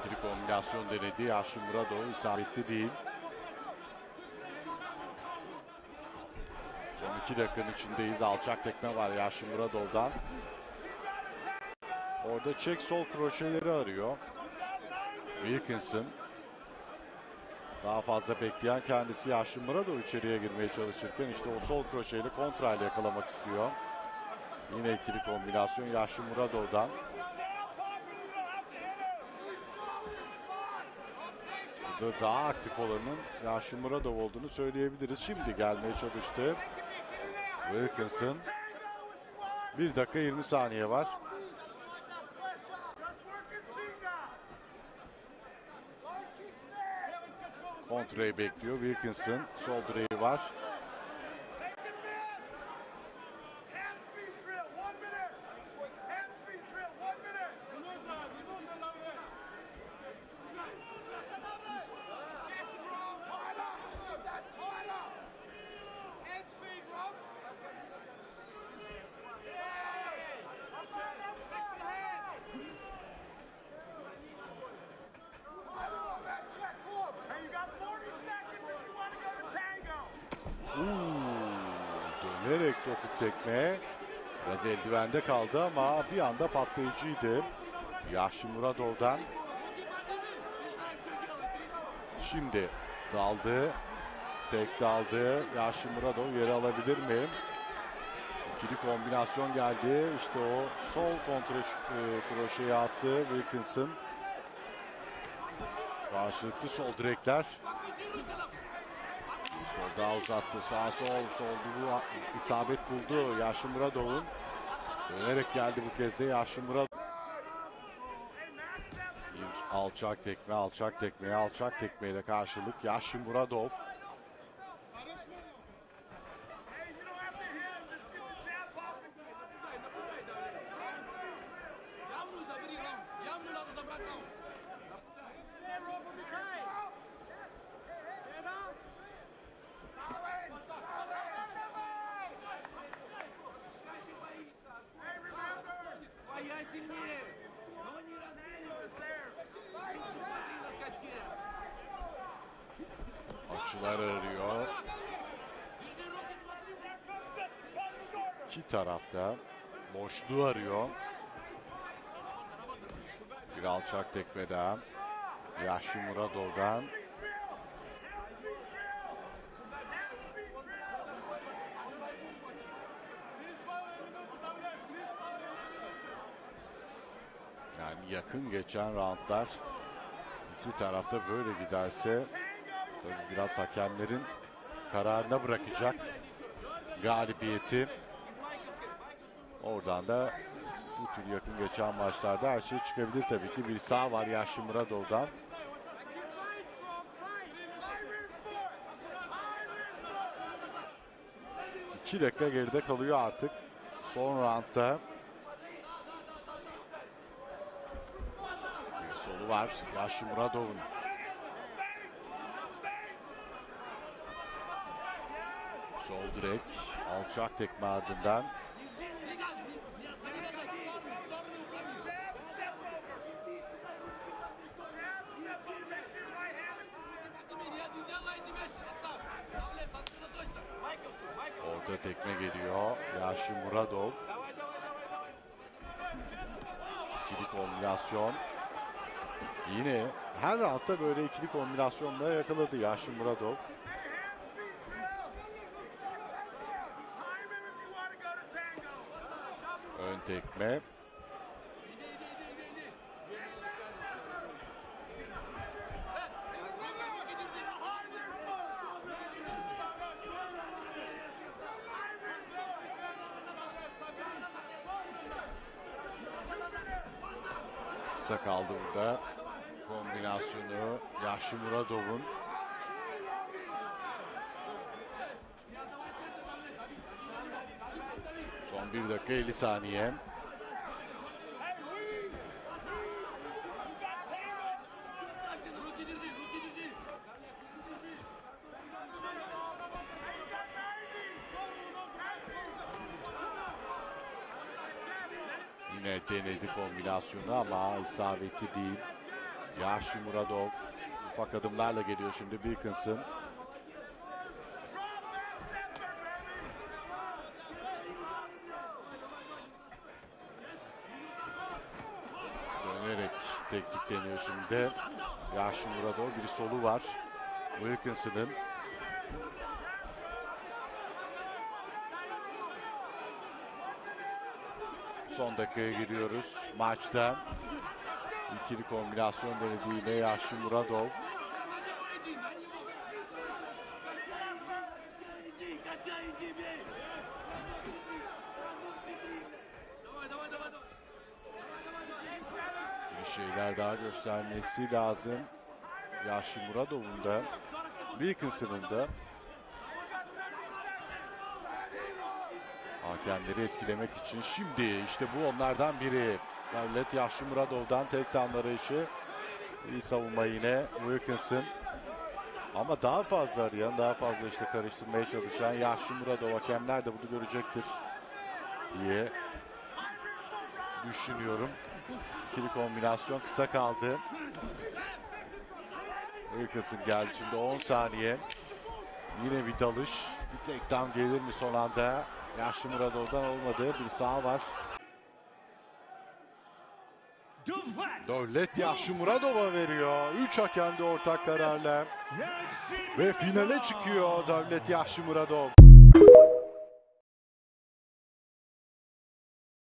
İkili kombinasyon denedi. Yasin Muradov isabetli değil. Son 2 dakikanın içindeyiz. Alçak tekme var Yasin Muradov'dan. Orada çek sol kroşeleri arıyor Wilkinson. Daha fazla bekleyen kendisi Yasin Muradov içeriye girmeye çalışırken işte o sol kroşeyle kontrayla yakalamak istiyor. Yine ikili kombinasyon Yasin Muradov'dan. Burada daha aktif olanın Yasin Muradov olduğunu söyleyebiliriz. Şimdi gelmeye çalıştı Wilkinson. 1 dakika 20 saniye var. Kontrayı bekliyor Wilkinson. Sol direği var. Dönerek topuk tekme. Biraz eldivende kaldı ama bir anda patlayıcıydı. Yasin Muradov'dan. Şimdi daldı. Tek daldı. Yasin Muradov yere alabilir mi? İkili kombinasyon geldi. İşte o sol kontra kroşeyi attı Wilkinson. Karşılıklı sol direkler. Solda uzattı. Sağ sol. Solda isabet buldu Yasin Muradov'un. Dönerek geldi bu kez de Yasin Muradov. Bir alçak tekme, alçak tekmeyle karşılık Yasin Muradov. Açılar arıyor. İki tarafta boşluğu arıyor. Bir alçak tekme daha Yasin Muradov'dan. Yani yakın geçen roundlar iki tarafta böyle giderse tabii biraz hakemlerin kararına bırakacak galibiyeti. Oradan da bu tür yakın geçen maçlarda her şey çıkabilir tabii ki. Bir sağ var Yasin Muradov'dan. İki dakika geride kalıyor artık son roundda. Bir solu var Yasin Muradov'un. Sol direk, alçak tekme ardından. Orada tekme geliyor Yasin Muradov. İkili kombinasyon. Yine her roundda böyle ikili kombinasyonla yakaladı Yasin Muradov. Ön tekme. Kısa kaldı burada. Kombinasyonu Yasin Muradov'un. Son 1 dakika 50 saniye. Yine denedi kombinasyonu ama isabetli değil. Yashimuradov ufak adımlarla geliyor şimdi Wilkinson. Dönerek teknik deniyor şimdi. Yashimuradov, bir solu var Wilkinson'ın. Son dakikaya giriyoruz maçta. İkili kombinasyon denedi yine Yashimuradov. Bir şeyler daha göstermesi lazım. Yashimuradov'un da Wilkinson'ın da. Hakemleri etkilemek için şimdi işte bu onlardan biri. Devlet Yashimuradov'dan tek tam arayışı. İyi savunma yine Wilkinson. Ama daha fazla arayan, daha fazla işte karıştırmaya çalışan Yashimuradov, hakemler de bunu görecektir diye düşünüyorum. İkili kombinasyon kısa kaldı. Wilkinson geldi şimdi 10 saniye. Yine bir dalış. Bir tek tam gelir mi son anda? Yashimuradov'dan olmadı. Bir sağ var. Devlet Yashimuradov'a veriyor. 3 hakem de ortak kararla. Ve finale çıkıyor Devlet Yashimuradov.